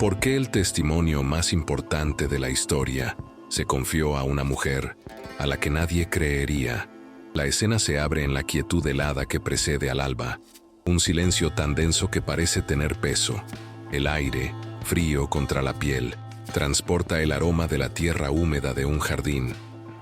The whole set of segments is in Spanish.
¿Por qué el testimonio más importante de la historia se confió a una mujer a la que nadie creería? La escena se abre en la quietud helada que precede al alba, un silencio tan denso que parece tener peso. El aire, frío contra la piel, transporta el aroma de la tierra húmeda de un jardín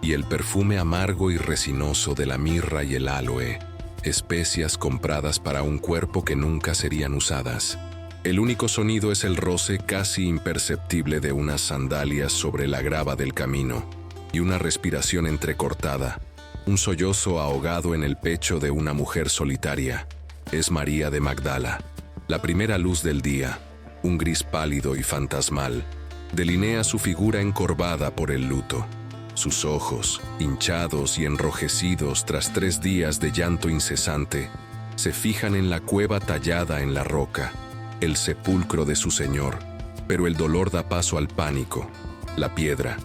y el perfume amargo y resinoso de la mirra y el aloe, especias compradas para un cuerpo que nunca serían usadas. El único sonido es el roce casi imperceptible de unas sandalias sobre la grava del camino y una respiración entrecortada, un sollozo ahogado en el pecho de una mujer solitaria. Es María de Magdala. La primera luz del día, un gris pálido y fantasmal, delinea su figura encorvada por el luto. Sus ojos, hinchados y enrojecidos tras 3 días de llanto incesante, se fijan en la cueva tallada en la roca, el sepulcro de su Señor, pero el dolor da paso al pánico. La piedra,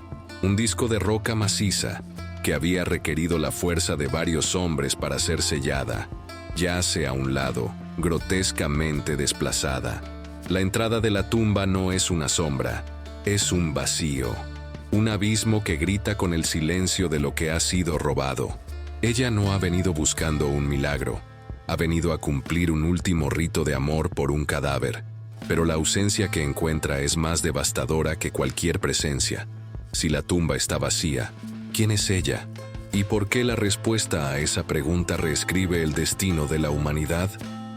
un disco de roca maciza que había requerido la fuerza de varios hombres para ser sellada, yace a un lado, grotescamente desplazada. La entrada de la tumba no es una sombra, es un vacío, un abismo que grita con el silencio de lo que ha sido robado. Ella no ha venido buscando un milagro, ha venido a cumplir un último rito de amor por un cadáver, pero la ausencia que encuentra es más devastadora que cualquier presencia. Si la tumba está vacía, ¿quién es ella? ¿Y por qué la respuesta a esa pregunta reescribe el destino de la humanidad?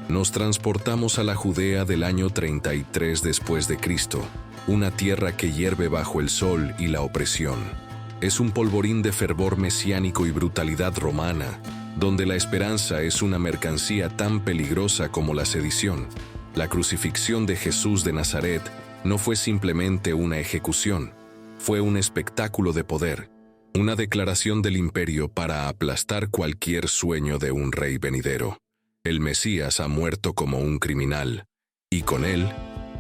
Nos transportamos a la Judea del año 33 después de Cristo, una tierra que hierve bajo el sol y la opresión. Es un polvorín de fervor mesiánico y brutalidad romana, donde la esperanza es una mercancía tan peligrosa como la sedición. La crucifixión de Jesús de Nazaret no fue simplemente una ejecución, fue un espectáculo de poder, una declaración del imperio para aplastar cualquier sueño de un rey venidero. El Mesías ha muerto como un criminal, y con él,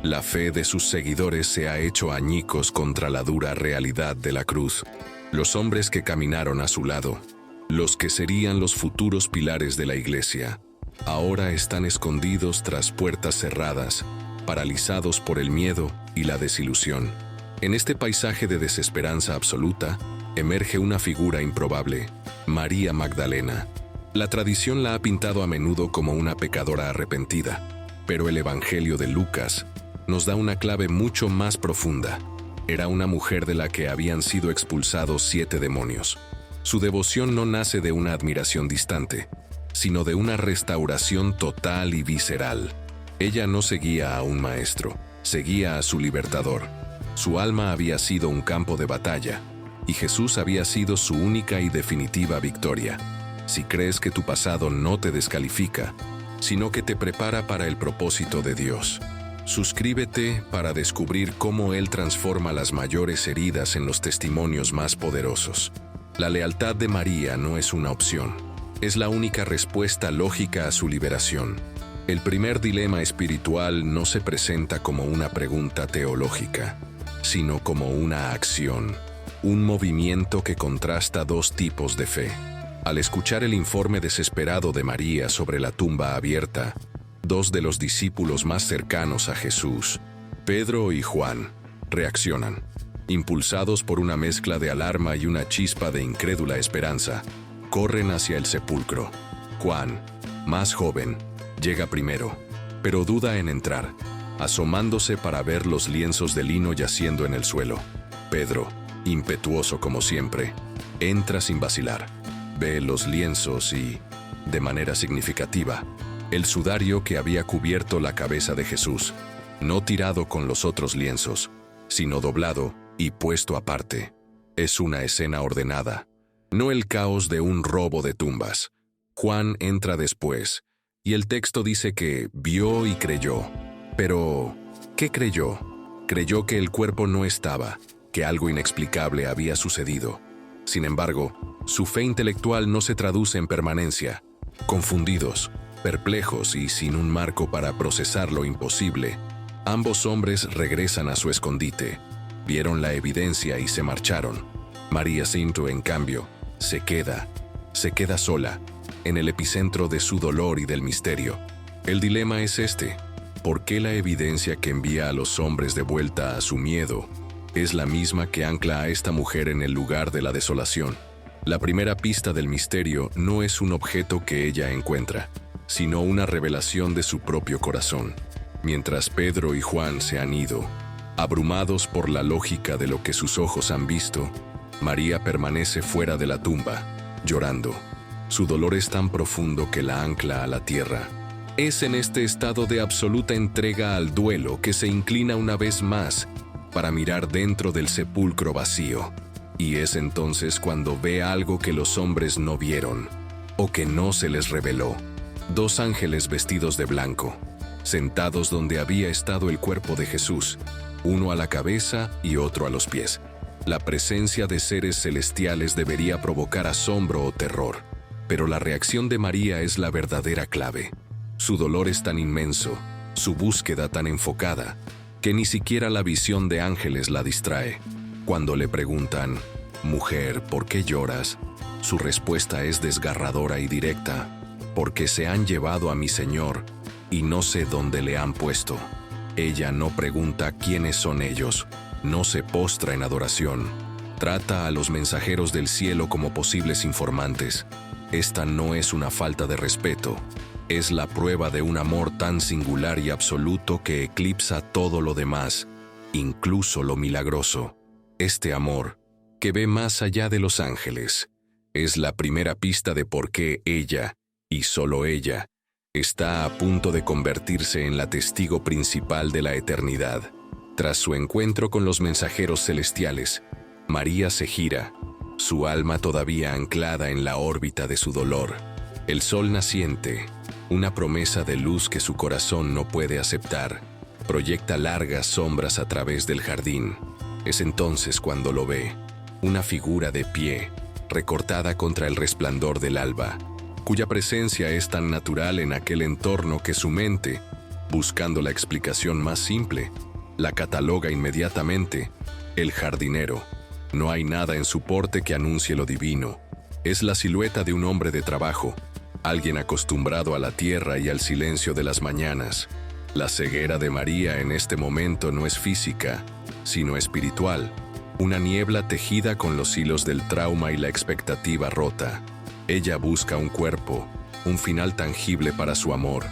la fe de sus seguidores se ha hecho añicos contra la dura realidad de la cruz. Los hombres que caminaron a su lado, los que serían los futuros pilares de la iglesia, ahora están escondidos tras puertas cerradas, paralizados por el miedo y la desilusión. En este paisaje de desesperanza absoluta, emerge una figura improbable, María Magdalena. La tradición la ha pintado a menudo como una pecadora arrepentida, pero el Evangelio de Lucas nos da una clave mucho más profunda. Era una mujer de la que habían sido expulsados 7 demonios. Su devoción no nace de una admiración distante, sino de una restauración total y visceral. Ella no seguía a un maestro, seguía a su libertador. Su alma había sido un campo de batalla, y Jesús había sido su única y definitiva victoria. Si crees que tu pasado no te descalifica, sino que te prepara para el propósito de Dios, suscríbete para descubrir cómo Él transforma las mayores heridas en los testimonios más poderosos. La lealtad de María no es una opción, es la única respuesta lógica a su liberación. El primer dilema espiritual no se presenta como una pregunta teológica, sino como una acción, un movimiento que contrasta 2 tipos de fe. Al escuchar el informe desesperado de María sobre la tumba abierta, 2 de los discípulos más cercanos a Jesús, Pedro y Juan, reaccionan. Impulsados por una mezcla de alarma y una chispa de incrédula esperanza, corren hacia el sepulcro. Juan, más joven, llega primero, pero duda en entrar, asomándose para ver los lienzos de lino yaciendo en el suelo. Pedro, impetuoso como siempre, entra sin vacilar. Ve los lienzos y, de manera significativa, el sudario que había cubierto la cabeza de Jesús, no tirado con los otros lienzos, sino doblado y puesto aparte. Es una escena ordenada, no el caos de un robo de tumbas. Juan entra después, y el texto dice que vio y creyó. Pero, ¿qué creyó? Creyó que el cuerpo no estaba, que algo inexplicable había sucedido. Sin embargo, su fe intelectual no se traduce en permanencia. Confundidos, perplejos y sin un marco para procesar lo imposible, ambos hombres regresan a su escondite. Vieron la evidencia y se marcharon. María Cinto, en cambio, se queda sola, en el epicentro de su dolor y del misterio. El dilema es este: ¿Por qué la evidencia que envía a los hombres de vuelta a su miedo es la misma que ancla a esta mujer en el lugar de la desolación? La primera pista del misterio no es un objeto que ella encuentra, sino una revelación de su propio corazón. Mientras Pedro y Juan se han ido, abrumados por la lógica de lo que sus ojos han visto, María permanece fuera de la tumba, llorando. Su dolor es tan profundo que la ancla a la tierra. Es en este estado de absoluta entrega al duelo que se inclina una vez más para mirar dentro del sepulcro vacío. Y es entonces cuando ve algo que los hombres no vieron, o que no se les reveló. 2 ángeles vestidos de blanco, sentados donde había estado el cuerpo de Jesús, uno a la cabeza y otro a los pies. La presencia de seres celestiales debería provocar asombro o terror, pero la reacción de María es la verdadera clave. Su dolor es tan inmenso, su búsqueda tan enfocada, que ni siquiera la visión de ángeles la distrae. Cuando le preguntan, «Mujer, ¿por qué lloras?», su respuesta es desgarradora y directa, «Porque se han llevado a mi Señor y no sé dónde le han puesto». Ella no pregunta quiénes son ellos, no se postra en adoración. Trata a los mensajeros del cielo como posibles informantes. Esta no es una falta de respeto, es la prueba de un amor tan singular y absoluto que eclipsa todo lo demás, incluso lo milagroso. Este amor, que ve más allá de los ángeles, es la primera pista de por qué ella, y solo ella, está a punto de convertirse en la testigo principal de la eternidad. Tras su encuentro con los mensajeros celestiales, María se gira, su alma todavía anclada en la órbita de su dolor. El sol naciente, una promesa de luz que su corazón no puede aceptar, proyecta largas sombras a través del jardín. Es entonces cuando lo ve, una figura de pie, recortada contra el resplandor del alba, cuya presencia es tan natural en aquel entorno que su mente, buscando la explicación más simple, la cataloga inmediatamente: el jardinero. No hay nada en su porte que anuncie lo divino. Es la silueta de un hombre de trabajo, alguien acostumbrado a la tierra y al silencio de las mañanas. La ceguera de María en este momento no es física, sino espiritual, una niebla tejida con los hilos del trauma y la expectativa rota. Ella busca un cuerpo, un final tangible para su amor,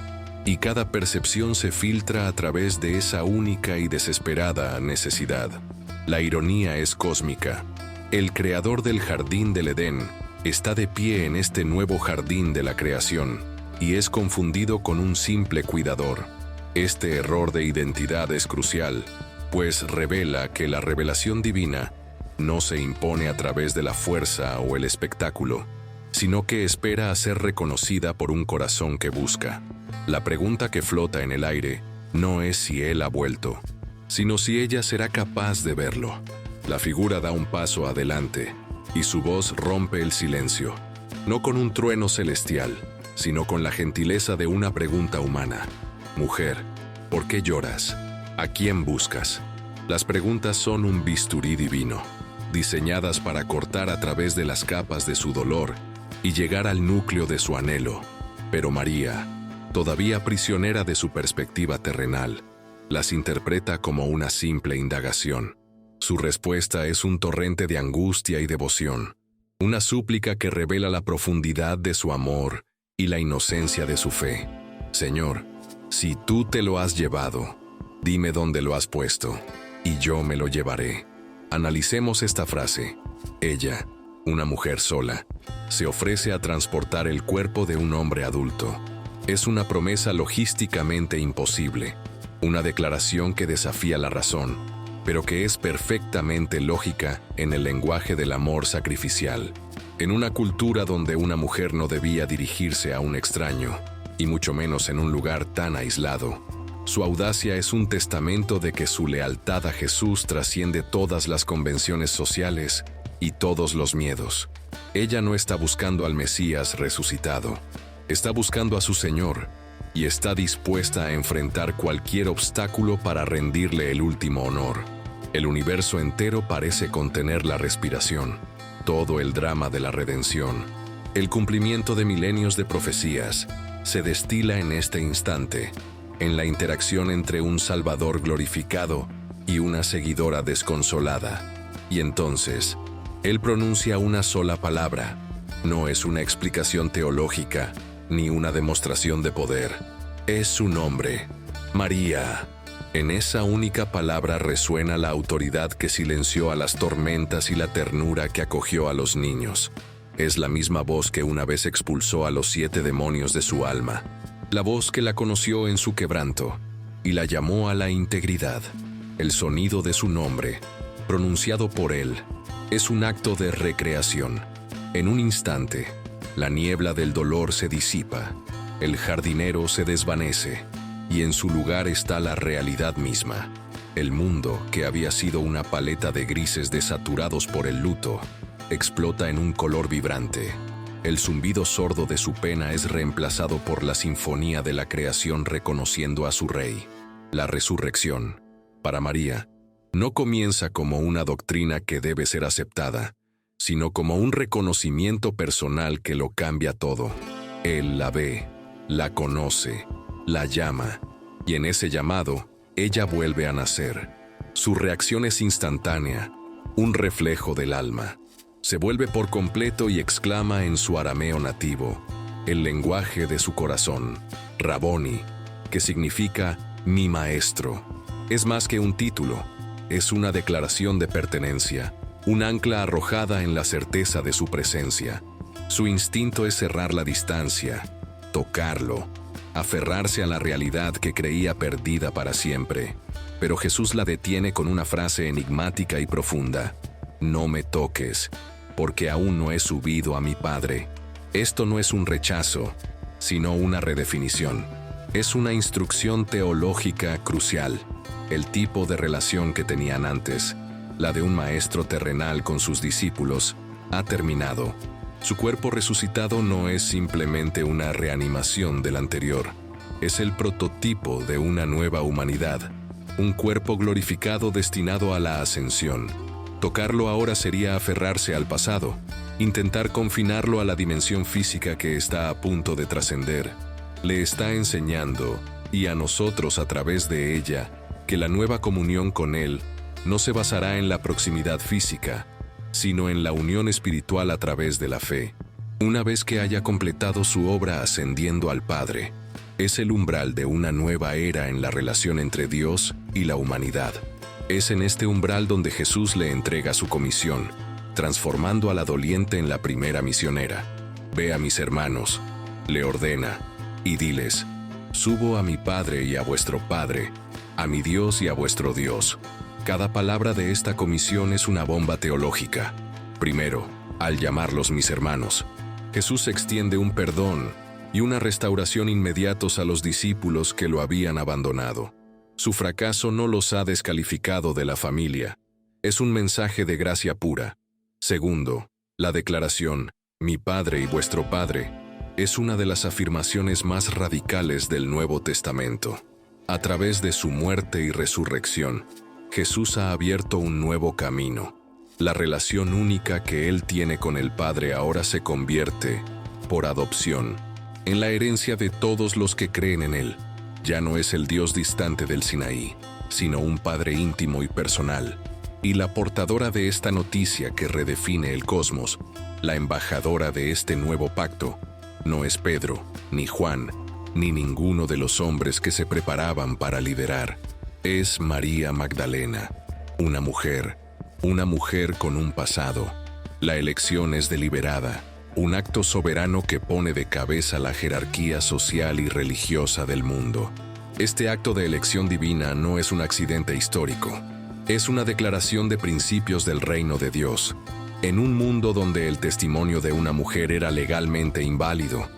y cada percepción se filtra a través de esa única y desesperada necesidad. La ironía es cósmica. El creador del jardín del Edén está de pie en este nuevo jardín de la creación, y es confundido con un simple cuidador. Este error de identidad es crucial, pues revela que la revelación divina no se impone a través de la fuerza o el espectáculo, sino que espera a ser reconocida por un corazón que busca. La pregunta que flota en el aire no es si él ha vuelto, sino si ella será capaz de verlo. La figura da un paso adelante, y su voz rompe el silencio, no con un trueno celestial, sino con la gentileza de una pregunta humana. «Mujer, ¿por qué lloras? ¿A quién buscas?». Las preguntas son un bisturí divino, diseñadas para cortar a través de las capas de su dolor y llegar al núcleo de su anhelo. Pero María, todavía prisionera de su perspectiva terrenal, las interpreta como una simple indagación. Su respuesta es un torrente de angustia y devoción, una súplica que revela la profundidad de su amor y la inocencia de su fe. «Señor, si tú te lo has llevado, dime dónde lo has puesto, y yo me lo llevaré». Analicemos esta frase. Ella, una mujer sola, se ofrece a transportar el cuerpo de un hombre adulto. Es una promesa logísticamente imposible, una declaración que desafía la razón, pero que es perfectamente lógica en el lenguaje del amor sacrificial. En una cultura donde una mujer no debía dirigirse a un extraño, y mucho menos en un lugar tan aislado, su audacia es un testamento de que su lealtad a Jesús trasciende todas las convenciones sociales y todos los miedos. Ella no está buscando al Mesías resucitado, está buscando a su Señor, y está dispuesta a enfrentar cualquier obstáculo para rendirle el último honor. El universo entero parece contener la respiración, todo el drama de la redención, el cumplimiento de milenios de profecías, se destila en este instante. en la interacción entre un Salvador glorificado y una seguidora desconsolada. Y entonces, él pronuncia una sola palabra. No es una explicación teológica, ni una demostración de poder. Es su nombre, María. En esa única palabra resuena la autoridad que silenció a las tormentas y la ternura que acogió a los niños. Es la misma voz que una vez expulsó a los 7 demonios de su alma, la voz que la conoció en su quebranto y la llamó a la integridad. El sonido de su nombre, pronunciado por él, es un acto de recreación. En un instante, la niebla del dolor se disipa, el jardinero se desvanece, y en su lugar está la realidad misma. El mundo, que había sido una paleta de grises desaturados por el luto, explota en un color vibrante. El zumbido sordo de su pena es reemplazado por la sinfonía de la creación reconociendo a su Rey. La resurrección, para María, no comienza como una doctrina que debe ser aceptada, sino como un reconocimiento personal que lo cambia todo. Él la ve, la conoce, la llama, y en ese llamado, ella vuelve a nacer. Su reacción es instantánea, un reflejo del alma. Se vuelve por completo y exclama en su arameo nativo, el lenguaje de su corazón, Raboni, que significa mi maestro. Es más que un título, es una declaración de pertenencia, un ancla arrojada en la certeza de su presencia. Su instinto es cerrar la distancia, tocarlo, aferrarse a la realidad que creía perdida para siempre. Pero Jesús la detiene con una frase enigmática y profunda: no me toques, porque aún no he subido a mi Padre. Esto no es un rechazo, sino una redefinición. Es una instrucción teológica crucial. El tipo de relación que tenían antes, la de un maestro terrenal con sus discípulos, ha terminado. Su cuerpo resucitado no es simplemente una reanimación del anterior, es el prototipo de una nueva humanidad, un cuerpo glorificado destinado a la ascensión. Tocarlo ahora sería aferrarse al pasado, intentar confinarlo a la dimensión física que está a punto de trascender. Le está enseñando, y a nosotros a través de ella, que la nueva comunión con Él no se basará en la proximidad física, sino en la unión espiritual a través de la fe. Una vez que haya completado su obra ascendiendo al Padre, es el umbral de una nueva era en la relación entre Dios y la humanidad. Es en este umbral donde Jesús le entrega su comisión, transformando a la doliente en la primera misionera. Ve a mis hermanos, le ordena, y diles: subo a mi Padre y a vuestro Padre, a mi Dios y a vuestro Dios. Cada palabra de esta comisión es una bomba teológica. Primero, al llamarlos mis hermanos, Jesús extiende un perdón y una restauración inmediatos a los discípulos que lo habían abandonado. Su fracaso no los ha descalificado de la familia. Es un mensaje de gracia pura. Segundo, la declaración, mi Padre y vuestro Padre, es una de las afirmaciones más radicales del Nuevo Testamento. A través de su muerte y resurrección, Jesús ha abierto un nuevo camino. La relación única que Él tiene con el Padre ahora se convierte, por adopción, en la herencia de todos los que creen en Él. Ya no es el Dios distante del Sinaí, sino un Padre íntimo y personal. Y la portadora de esta noticia que redefine el cosmos, la embajadora de este nuevo pacto, no es Pedro, ni Juan, ni ninguno de los hombres que se preparaban para liderar. Es María Magdalena, una mujer con un pasado. La elección es deliberada, un acto soberano que pone de cabeza la jerarquía social y religiosa del mundo. Este acto de elección divina no es un accidente histórico, es una declaración de principios del reino de Dios. En un mundo donde el testimonio de una mujer era legalmente inválido,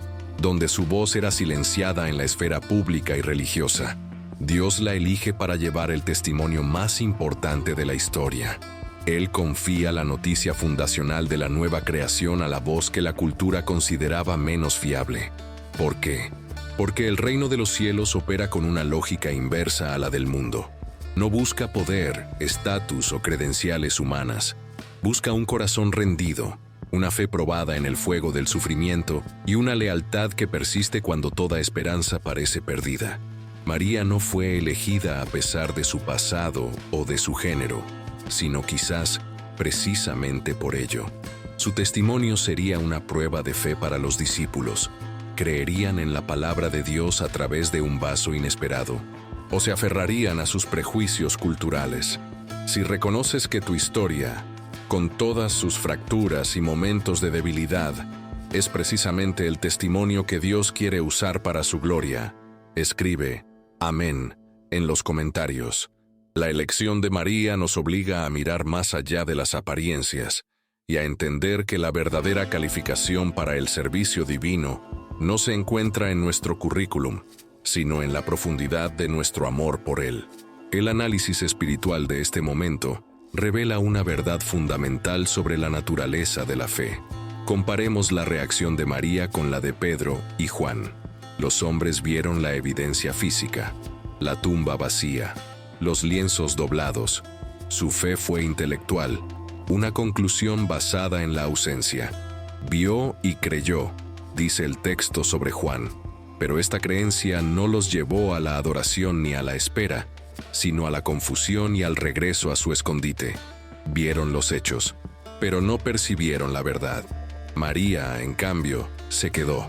donde su voz era silenciada en la esfera pública y religiosa, Dios la elige para llevar el testimonio más importante de la historia. Él confía la noticia fundacional de la nueva creación a la voz que la cultura consideraba menos fiable. ¿Por qué? Porque el reino de los cielos opera con una lógica inversa a la del mundo. No busca poder, estatus o credenciales humanas. Busca un corazón rendido, una fe probada en el fuego del sufrimiento y una lealtad que persiste cuando toda esperanza parece perdida. María no fue elegida a pesar de su pasado o de su género, sino quizás precisamente por ello. Su testimonio sería una prueba de fe para los discípulos. Creerían en la palabra de Dios a través de un vaso inesperado, o se aferrarían a sus prejuicios culturales. Si reconoces que tu historia, con todas sus fracturas y momentos de debilidad, es precisamente el testimonio que Dios quiere usar para su gloria, escribe Amén en los comentarios. La elección de María nos obliga a mirar más allá de las apariencias y a entender que la verdadera calificación para el servicio divino no se encuentra en nuestro currículum, sino en la profundidad de nuestro amor por Él. El análisis espiritual de este momento revela una verdad fundamental sobre la naturaleza de la fe. Comparemos la reacción de María con la de Pedro y Juan. Los hombres vieron la evidencia física, la tumba vacía, los lienzos doblados. Su fe fue intelectual, una conclusión basada en la ausencia. Vio y creyó, dice el texto sobre Juan, pero esta creencia no los llevó a la adoración ni a la espera, sino a la confusión y al regreso a su escondite. Vieron los hechos, pero no percibieron la verdad. María, en cambio, se quedó.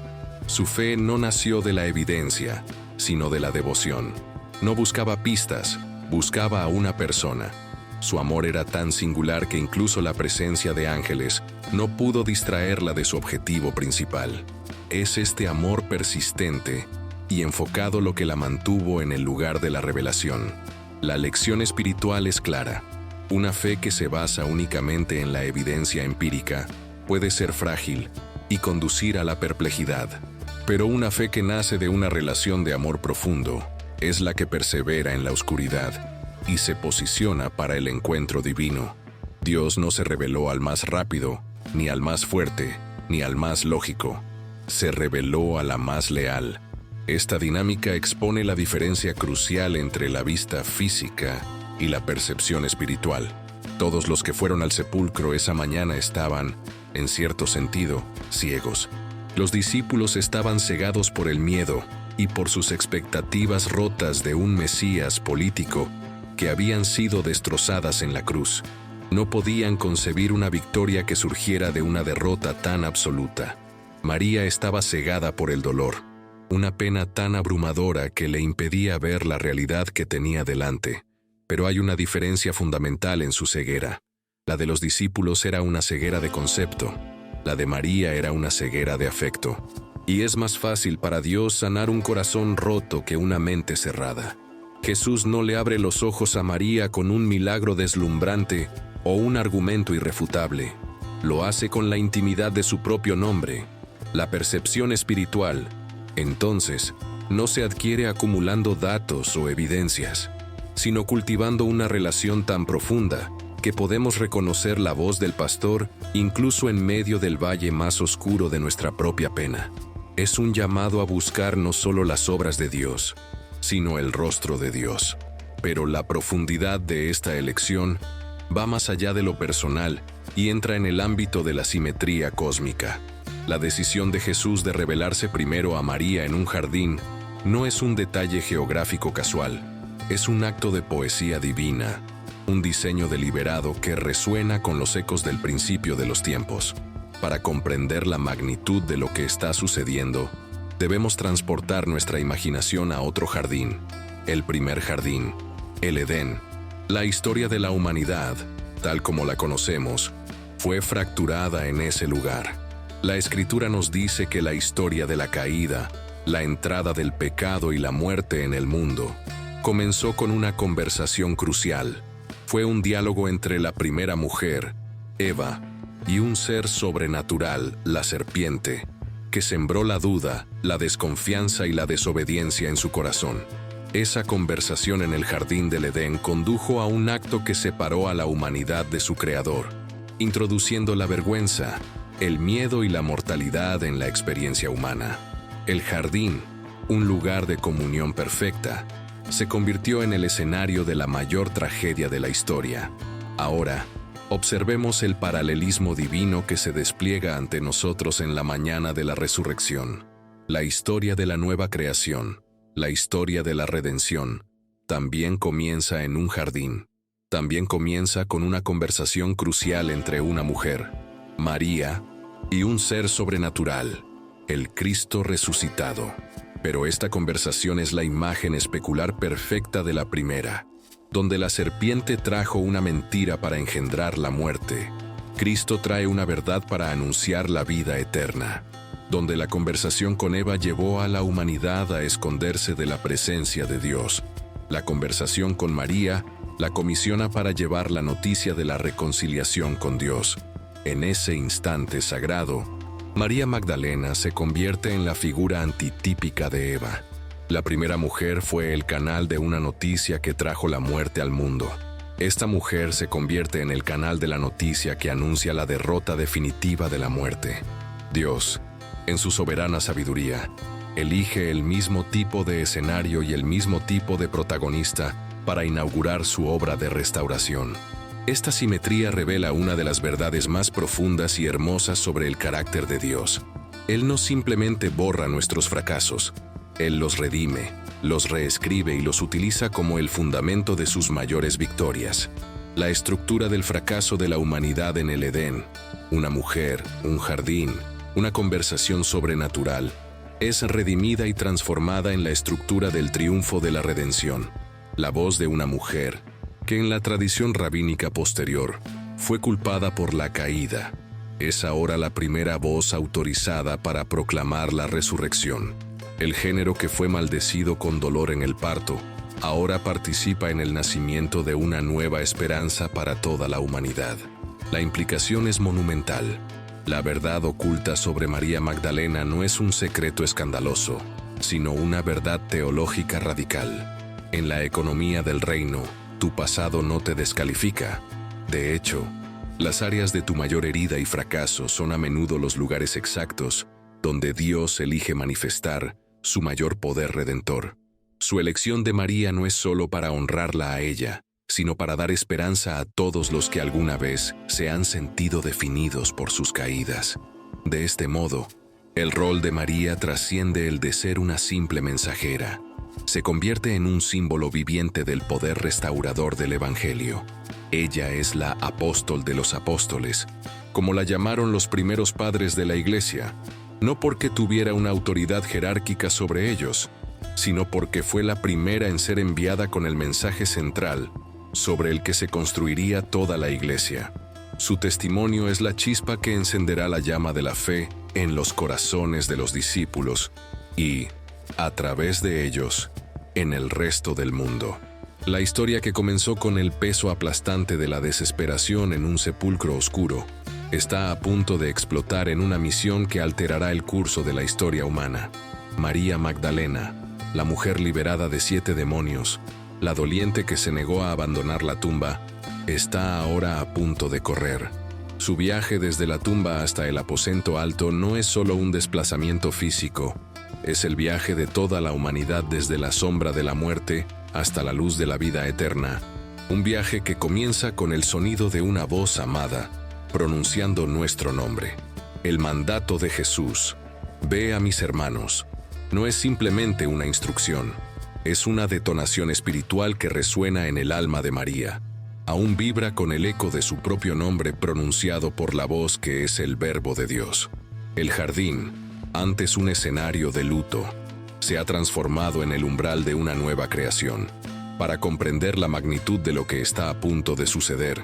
Su fe no nació de la evidencia, sino de la devoción. No buscaba pistas, buscaba a una persona. Su amor era tan singular que incluso la presencia de ángeles no pudo distraerla de su objetivo principal. Es este amor persistente y enfocado lo que la mantuvo en el lugar de la revelación. La lección espiritual es clara. Una fe que se basa únicamente en la evidencia empírica puede ser frágil y conducir a la perplejidad. Pero una fe que nace de una relación de amor profundo es la que persevera en la oscuridad y se posiciona para el encuentro divino. Dios no se reveló al más rápido, ni al más fuerte, ni al más lógico. Se reveló a la más leal. Esta dinámica expone la diferencia crucial entre la vista física y la percepción espiritual. Todos los que fueron al sepulcro esa mañana estaban, en cierto sentido, ciegos. Los discípulos estaban cegados por el miedo y por sus expectativas rotas de un Mesías político que habían sido destrozadas en la cruz. No podían concebir una victoria que surgiera de una derrota tan absoluta. María estaba cegada por el dolor, una pena tan abrumadora que le impedía ver la realidad que tenía delante. Pero hay una diferencia fundamental en su ceguera. La de los discípulos era una ceguera de concepto. La de María era una ceguera de afecto. Y es más fácil para Dios sanar un corazón roto que una mente cerrada. Jesús no le abre los ojos a María con un milagro deslumbrante o un argumento irrefutable. Lo hace con la intimidad de su propio nombre. La percepción espiritual, entonces, no se adquiere acumulando datos o evidencias, sino cultivando una relación tan profunda que podemos reconocer la voz del pastor incluso en medio del valle más oscuro de nuestra propia pena. Es un llamado a buscar no solo las obras de Dios, sino el rostro de Dios. Pero la profundidad de esta elección va más allá de lo personal y entra en el ámbito de la simetría cósmica. La decisión de Jesús de revelarse primero a María en un jardín no es un detalle geográfico casual, es un acto de poesía divina, un diseño deliberado que resuena con los ecos del principio de los tiempos. Para comprender la magnitud de lo que está sucediendo, debemos transportar nuestra imaginación a otro jardín, el primer jardín, el Edén. La historia de la humanidad, tal como la conocemos, fue fracturada en ese lugar. La Escritura nos dice que la historia de la caída, la entrada del pecado y la muerte en el mundo, comenzó con una conversación crucial. Fue un diálogo entre la primera mujer, Eva, y un ser sobrenatural, la serpiente, que sembró la duda, la desconfianza y la desobediencia en su corazón. Esa conversación en el jardín del Edén condujo a un acto que separó a la humanidad de su creador, introduciendo la vergüenza, el miedo y la mortalidad en la experiencia humana. El jardín, un lugar de comunión perfecta, se convirtió en el escenario de la mayor tragedia de la historia. Ahora, observemos el paralelismo divino que se despliega ante nosotros en la mañana de la resurrección. La historia de la nueva creación, La historia de la redención también comienza en un jardín. También comienza con una conversación crucial entre una mujer, María, y un ser sobrenatural, el Cristo resucitado. Pero esta conversación es la imagen especular perfecta de la primera, donde la serpiente trajo una mentira para engendrar la muerte. Cristo trae una verdad para anunciar la vida eterna, donde la conversación con Eva llevó a la humanidad a esconderse de la presencia de Dios. La conversación con María la comisiona para llevar la noticia de la reconciliación con Dios. En ese instante sagrado, María Magdalena se convierte en la figura antitípica de Eva. La primera mujer fue el canal de una noticia que trajo la muerte al mundo. Esta mujer se convierte en el canal de la noticia que anuncia la derrota definitiva de la muerte. Dios, en su soberana sabiduría, elige el mismo tipo de escenario y el mismo tipo de protagonista para inaugurar su obra de restauración. Esta simetría revela una de las verdades más profundas y hermosas sobre el carácter de Dios. Él no simplemente borra nuestros fracasos, Él los redime, los reescribe y los utiliza como el fundamento de sus mayores victorias. La estructura del fracaso de la humanidad en el Edén, una mujer, un jardín, una conversación sobrenatural, es redimida y transformada en la estructura del triunfo de la redención. La voz de una mujer, que en la tradición rabínica posterior fue culpada por la caída, es ahora la primera voz autorizada para proclamar la resurrección. El género que fue maldecido con dolor en el parto, ahora participa en el nacimiento de una nueva esperanza para toda la humanidad. La implicación es monumental. La verdad oculta sobre María Magdalena no es un secreto escandaloso, sino una verdad teológica radical. En la economía del reino, tu pasado no te descalifica. De hecho, las áreas de tu mayor herida y fracaso son a menudo los lugares exactos donde Dios elige manifestar su mayor poder redentor. Su elección de María no es solo para honrarla a ella, sino para dar esperanza a todos los que alguna vez se han sentido definidos por sus caídas. De este modo, el rol de María trasciende el de ser una simple mensajera. Se convierte en un símbolo viviente del poder restaurador del Evangelio. Ella es la apóstol de los apóstoles, como la llamaron los primeros padres de la Iglesia, no porque tuviera una autoridad jerárquica sobre ellos, sino porque fue la primera en ser enviada con el mensaje central sobre el que se construiría toda la Iglesia. Su testimonio es la chispa que encenderá la llama de la fe en los corazones de los discípulos y, a través de ellos, en el resto del mundo. La historia que comenzó con el peso aplastante de la desesperación en un sepulcro oscuro, está a punto de explotar en una misión que alterará el curso de la historia humana. María Magdalena, la mujer liberada de 7 demonios, la doliente que se negó a abandonar la tumba, está ahora a punto de correr. Su viaje desde la tumba hasta el aposento alto no es solo un desplazamiento físico, es el viaje de toda la humanidad desde la sombra de la muerte hasta la luz de la vida eterna. Un viaje que comienza con el sonido de una voz amada, pronunciando nuestro nombre. El mandato de Jesús, ve a mis hermanos, no es simplemente una instrucción, es una detonación espiritual que resuena en el alma de María. Aún vibra con el eco de su propio nombre pronunciado por la voz que es el Verbo de Dios. El jardín, antes un escenario de luto, se ha transformado en el umbral de una nueva creación. Para comprender la magnitud de lo que está a punto de suceder,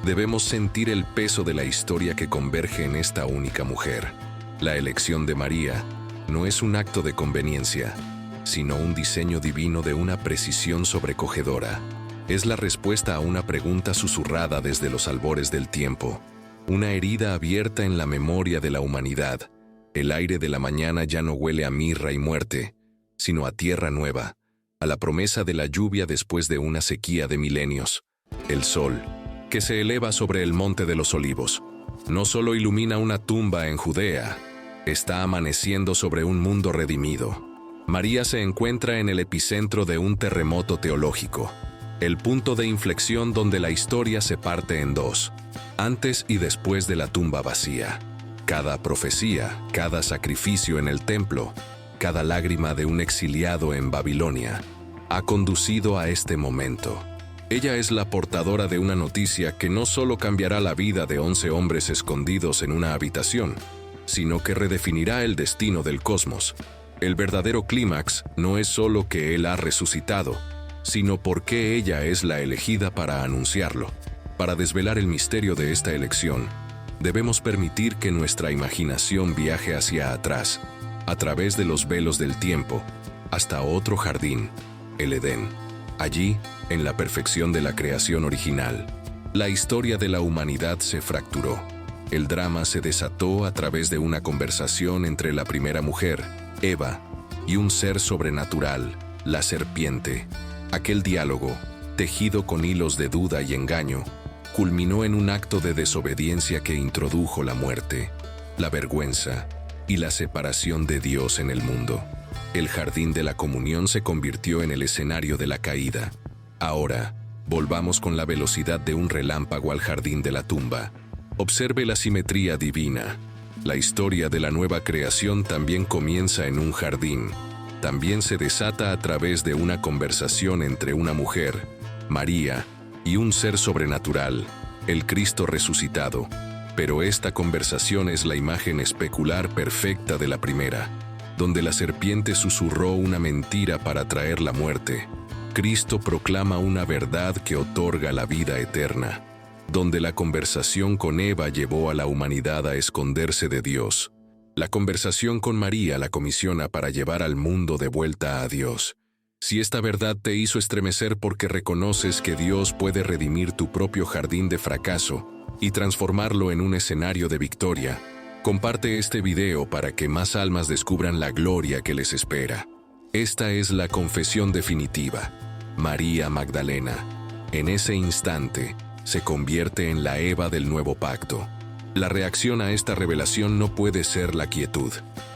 debemos sentir el peso de la historia que converge en esta única mujer. La elección de María no es un acto de conveniencia, sino un diseño divino de una precisión sobrecogedora. Es la respuesta a una pregunta susurrada desde los albores del tiempo, una herida abierta en la memoria de la humanidad. El aire de la mañana ya no huele a mirra y muerte, sino a tierra nueva, a la promesa de la lluvia después de una sequía de milenios. El sol, que se eleva sobre el monte de los olivos, no solo ilumina una tumba en Judea, está amaneciendo sobre un mundo redimido. María se encuentra en el epicentro de un terremoto teológico, el punto de inflexión donde la historia se parte en dos, antes y después de la tumba vacía. Cada profecía, cada sacrificio en el templo, cada lágrima de un exiliado en Babilonia, ha conducido a este momento. Ella es la portadora de una noticia que no solo cambiará la vida de 11 hombres escondidos en una habitación, sino que redefinirá el destino del cosmos. El verdadero clímax no es solo que Él ha resucitado, sino porque ella es la elegida para anunciarlo. Para desvelar el misterio de esta elección, debemos permitir que nuestra imaginación viaje hacia atrás, a través de los velos del tiempo, hasta otro jardín, el Edén. Allí, en la perfección de la creación original, la historia de la humanidad se fracturó. El drama se desató a través de una conversación entre la primera mujer, Eva, y un ser sobrenatural, la serpiente. Aquel diálogo, tejido con hilos de duda y engaño, culminó en un acto de desobediencia que introdujo la muerte, la vergüenza y la separación de Dios en el mundo. El jardín de la comunión se convirtió en el escenario de la caída. Ahora, volvamos con la velocidad de un relámpago al jardín de la tumba. Observe la simetría divina. La historia de la nueva creación también comienza en un jardín. También se desata a través de una conversación entre una mujer, María, y un ser sobrenatural, el Cristo resucitado. Pero esta conversación es la imagen especular perfecta de la primera, donde la serpiente susurró una mentira para traer la muerte. Cristo proclama una verdad que otorga la vida eterna, donde la conversación con Eva llevó a la humanidad a esconderse de Dios. La conversación con María la comisiona para llevar al mundo de vuelta a Dios. Si esta verdad te hizo estremecer porque reconoces que Dios puede redimir tu propio jardín de fracaso y transformarlo en un escenario de victoria, comparte este video para que más almas descubran la gloria que les espera. Esta es la confesión definitiva. María Magdalena, en ese instante, se convierte en la Eva del nuevo pacto. La reacción a esta revelación no puede ser la quietud,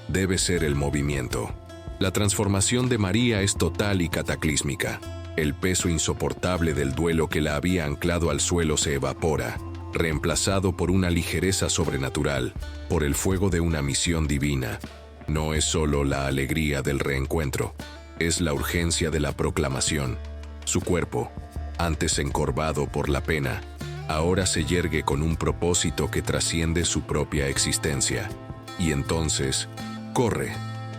debe ser el movimiento. La transformación de María es total y cataclísmica. El peso insoportable del duelo que la había anclado al suelo se evapora, reemplazado por una ligereza sobrenatural, por el fuego de una misión divina. No es solo la alegría del reencuentro, es la urgencia de la proclamación. Su cuerpo, antes encorvado por la pena, ahora se yergue con un propósito que trasciende su propia existencia. Y entonces, corre.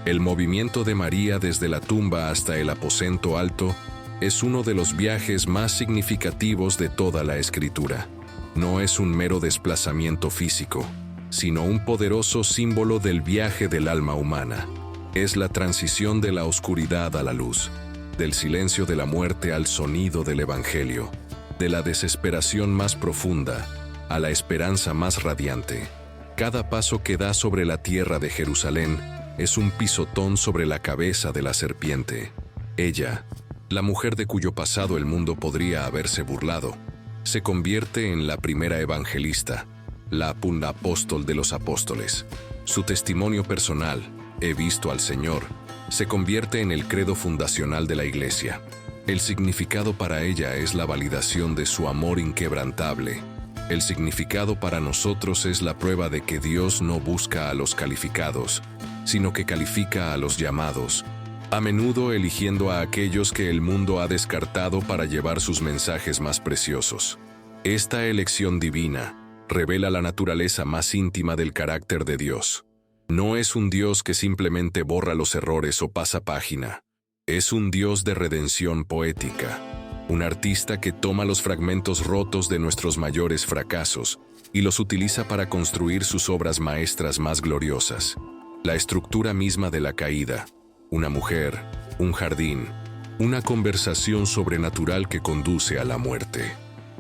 El movimiento de María desde la tumba hasta el aposento alto es uno de los viajes más significativos de toda la Escritura. No es un mero desplazamiento físico, sino un poderoso símbolo del viaje del alma humana. Es la transición de la oscuridad a la luz, del silencio de la muerte al sonido del Evangelio, de la desesperación más profunda a la esperanza más radiante. Cada paso que da sobre la tierra de Jerusalén es un pisotón sobre la cabeza de la serpiente. Ella, la mujer de cuyo pasado el mundo podría haberse burlado, se convierte en la primera evangelista, la apóstol de los apóstoles. Su testimonio personal, he visto al Señor, se convierte en el credo fundacional de la Iglesia. El significado para ella es la validación de su amor inquebrantable. El significado para nosotros es la prueba de que Dios no busca a los calificados, sino que califica a los llamados, a menudo eligiendo a aquellos que el mundo ha descartado para llevar sus mensajes más preciosos. Esta elección divina revela la naturaleza más íntima del carácter de Dios. No es un Dios que simplemente borra los errores o pasa página. Es un Dios de redención poética, un artista que toma los fragmentos rotos de nuestros mayores fracasos y los utiliza para construir sus obras maestras más gloriosas. La estructura misma de la caída, una mujer, un jardín, una conversación sobrenatural que conduce a la muerte,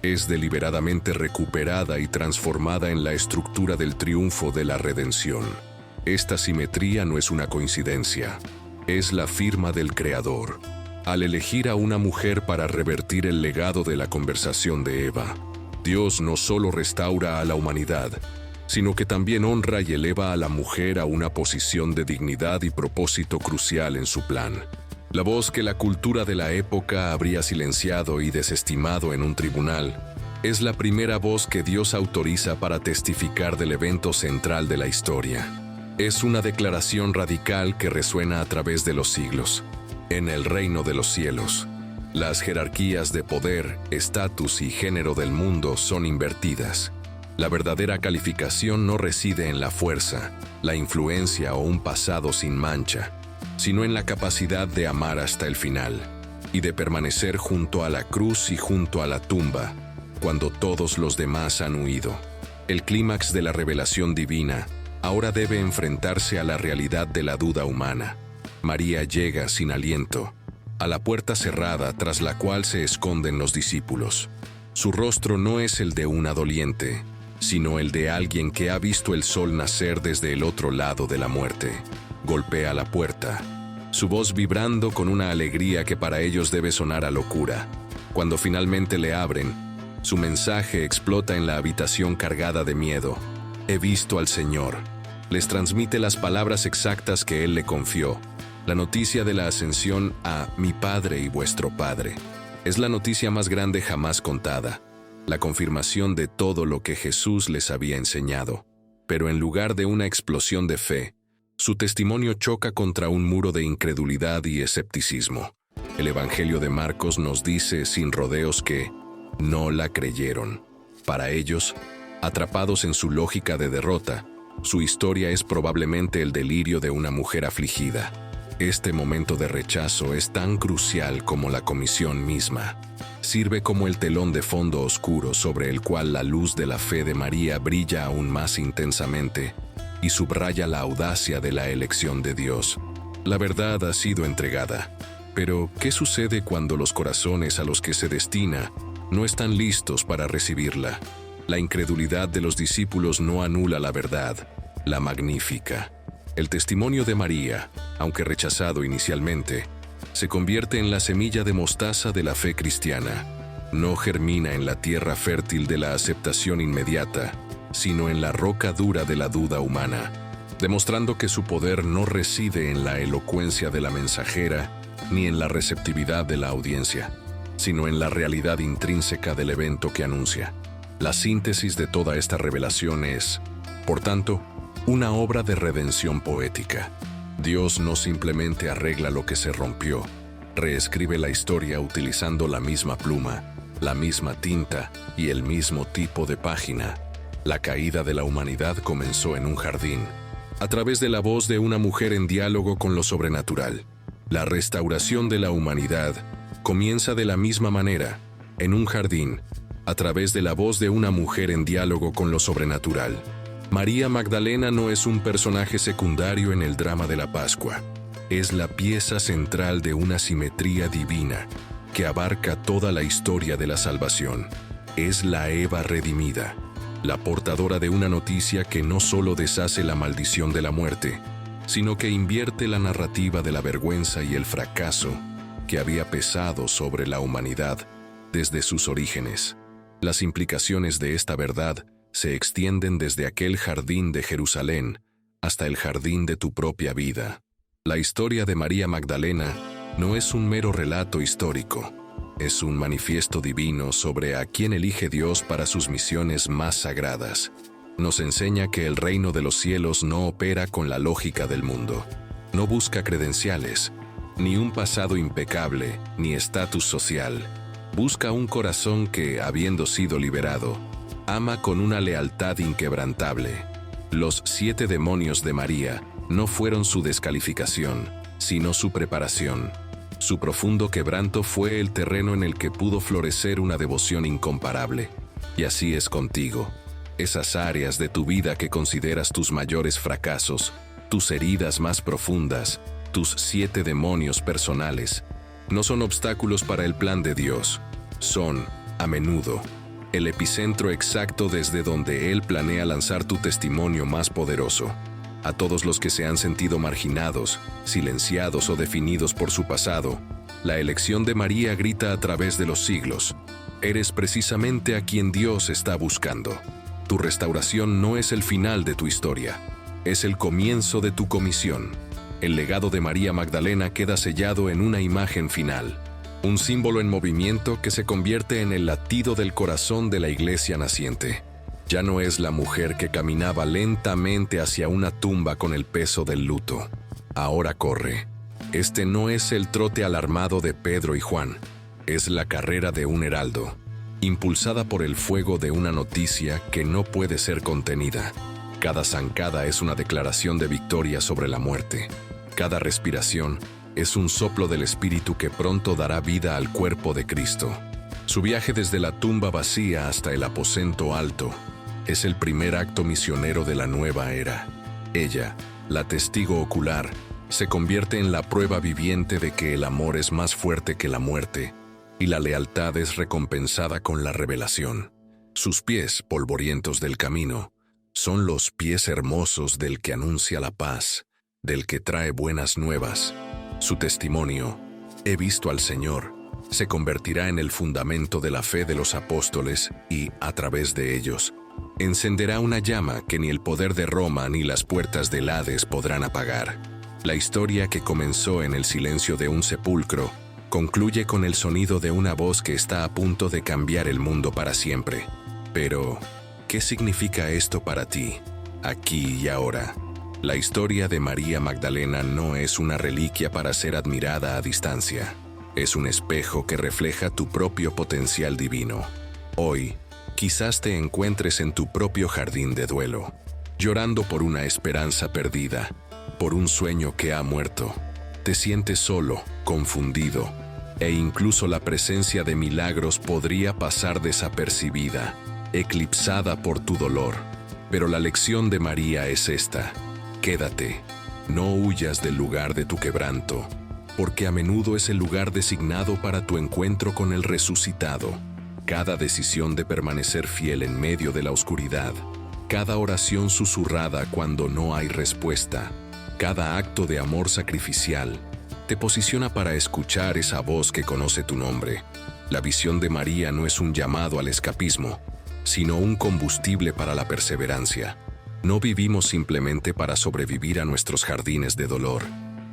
es deliberadamente recuperada y transformada en la estructura del triunfo de la redención. Esta simetría no es una coincidencia, es la firma del Creador. Al elegir a una mujer para revertir el legado de la conversación de Eva, Dios no solo restaura a la humanidad, sino que también honra y eleva a la mujer a una posición de dignidad y propósito crucial en su plan. La voz que la cultura de la época habría silenciado y desestimado en un tribunal, es la primera voz que Dios autoriza para testificar del evento central de la historia. Es una declaración radical que resuena a través de los siglos. En el reino de los cielos, las jerarquías de poder, estatus y género del mundo son invertidas. La verdadera calificación no reside en la fuerza, la influencia o un pasado sin mancha, sino en la capacidad de amar hasta el final y de permanecer junto a la cruz y junto a la tumba, cuando todos los demás han huido. El clímax de la revelación divina ahora debe enfrentarse a la realidad de la duda humana. María llega sin aliento, a la puerta cerrada tras la cual se esconden los discípulos. Su rostro no es el de una doliente, sino el de alguien que ha visto el sol nacer desde el otro lado de la muerte. Golpea la puerta, su voz vibrando con una alegría que para ellos debe sonar a locura. Cuando finalmente le abren, su mensaje explota en la habitación cargada de miedo. He visto al Señor. Les transmite las palabras exactas que Él le confió. La noticia de la ascensión a mi Padre y vuestro Padre. Es la noticia más grande jamás contada. La confirmación de todo lo que Jesús les había enseñado. Pero en lugar de una explosión de fe, su testimonio choca contra un muro de incredulidad y escepticismo. El Evangelio de Marcos nos dice sin rodeos que no la creyeron. Para ellos, atrapados en su lógica de derrota, su historia es probablemente el delirio de una mujer afligida. Este momento de rechazo es tan crucial como la comisión misma. Sirve como el telón de fondo oscuro sobre el cual la luz de la fe de María brilla aún más intensamente y subraya la audacia de la elección de Dios. La verdad ha sido entregada. Pero, ¿qué sucede cuando los corazones a los que se destina no están listos para recibirla? La incredulidad de los discípulos no anula la verdad, la magnifica. El testimonio de María, aunque rechazado inicialmente, se convierte en la semilla de mostaza de la fe cristiana. No germina en la tierra fértil de la aceptación inmediata, sino en la roca dura de la duda humana, demostrando que su poder no reside en la elocuencia de la mensajera ni en la receptividad de la audiencia, sino en la realidad intrínseca del evento que anuncia. La síntesis de toda esta revelación es, por tanto, una obra de redención poética. Dios no simplemente arregla lo que se rompió, reescribe la historia utilizando la misma pluma, la misma tinta y el mismo tipo de página. La caída de la humanidad comenzó en un jardín, a través de la voz de una mujer en diálogo con lo sobrenatural. La restauración de la humanidad comienza de la misma manera, en un jardín, a través de la voz de una mujer en diálogo con lo sobrenatural. María Magdalena no es un personaje secundario en el drama de la Pascua. Es la pieza central de una simetría divina que abarca toda la historia de la salvación. Es la Eva redimida, la portadora de una noticia que no solo deshace la maldición de la muerte, sino que invierte la narrativa de la vergüenza y el fracaso que había pesado sobre la humanidad desde sus orígenes. Las implicaciones de esta verdad se extienden desde aquel jardín de Jerusalén hasta el jardín de tu propia vida. La historia de María Magdalena no es un mero relato histórico, es un manifiesto divino sobre a quién elige Dios para sus misiones más sagradas. Nos enseña que el reino de los cielos no opera con la lógica del mundo. No busca credenciales, ni un pasado impecable, ni estatus social. Busca un corazón que, habiendo sido liberado, ama con una lealtad inquebrantable. Los 7 demonios de María no fueron su descalificación, sino su preparación. Su profundo quebranto fue el terreno en el que pudo florecer una devoción incomparable. Y así es contigo. Esas áreas de tu vida que consideras tus mayores fracasos, tus heridas más profundas, tus 7 demonios personales, no son obstáculos para el plan de Dios. Son, a menudo, el epicentro exacto desde donde Él planea lanzar tu testimonio más poderoso. A todos los que se han sentido marginados, silenciados o definidos por su pasado, la elección de María grita a través de los siglos: eres precisamente a quien Dios está buscando. Tu restauración no es el final de tu historia, es el comienzo de tu comisión. El legado de María Magdalena queda sellado en una imagen final, un símbolo en movimiento que se convierte en el latido del corazón de la iglesia naciente. Ya no es la mujer que caminaba lentamente hacia una tumba con el peso del luto. Ahora corre. Este no es el trote alarmado de Pedro y Juan. Es la carrera de un heraldo, impulsada por el fuego de una noticia que no puede ser contenida. Cada zancada es una declaración de victoria sobre la muerte. Cada respiración es un soplo del Espíritu que pronto dará vida al cuerpo de Cristo. Su viaje desde la tumba vacía hasta el aposento alto es el primer acto misionero de la nueva era. Ella, la testigo ocular, se convierte en la prueba viviente de que el amor es más fuerte que la muerte y la lealtad es recompensada con la revelación. Sus pies, polvorientos del camino, son los pies hermosos del que anuncia la paz, del que trae buenas nuevas. Su testimonio, he visto al Señor, se convertirá en el fundamento de la fe de los apóstoles y, a través de ellos, encenderá una llama que ni el poder de Roma ni las puertas del Hades podrán apagar. La historia que comenzó en el silencio de un sepulcro concluye con el sonido de una voz que está a punto de cambiar el mundo para siempre. Pero, ¿qué significa esto para ti, aquí y ahora? La historia de María Magdalena no es una reliquia para ser admirada a distancia. Es un espejo que refleja tu propio potencial divino. Hoy, quizás te encuentres en tu propio jardín de duelo, llorando por una esperanza perdida, por un sueño que ha muerto. Te sientes solo, confundido, e incluso la presencia de milagros podría pasar desapercibida, eclipsada por tu dolor. Pero la lección de María es esta: quédate, no huyas del lugar de tu quebranto, porque a menudo es el lugar designado para tu encuentro con el resucitado. Cada decisión de permanecer fiel en medio de la oscuridad, cada oración susurrada cuando no hay respuesta, cada acto de amor sacrificial, te posiciona para escuchar esa voz que conoce tu nombre. La visión de María no es un llamado al escapismo, sino un combustible para la perseverancia. No vivimos simplemente para sobrevivir a nuestros jardines de dolor.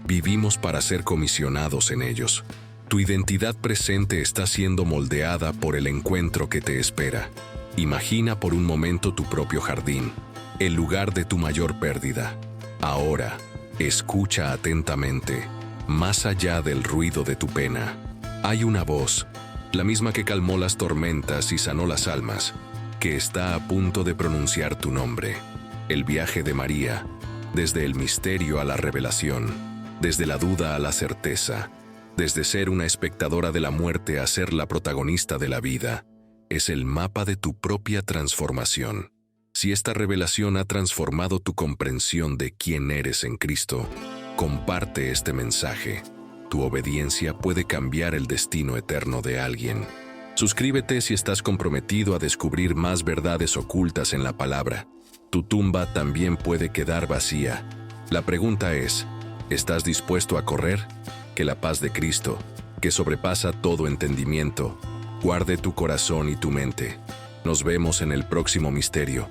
Vivimos para ser comisionados en ellos. Tu identidad presente está siendo moldeada por el encuentro que te espera. Imagina por un momento tu propio jardín, el lugar de tu mayor pérdida. Ahora, escucha atentamente. Más allá del ruido de tu pena, hay una voz, la misma que calmó las tormentas y sanó las almas, que está a punto de pronunciar tu nombre. El viaje de María, desde el misterio a la revelación, desde la duda a la certeza, desde ser una espectadora de la muerte a ser la protagonista de la vida, es el mapa de tu propia transformación. Si esta revelación ha transformado tu comprensión de quién eres en Cristo, comparte este mensaje. Tu obediencia puede cambiar el destino eterno de alguien. Suscríbete si estás comprometido a descubrir más verdades ocultas en la palabra. Tu tumba también puede quedar vacía. La pregunta es, ¿estás dispuesto a correr? Que la paz de Cristo, que sobrepasa todo entendimiento, guarde tu corazón y tu mente. Nos vemos en el próximo misterio.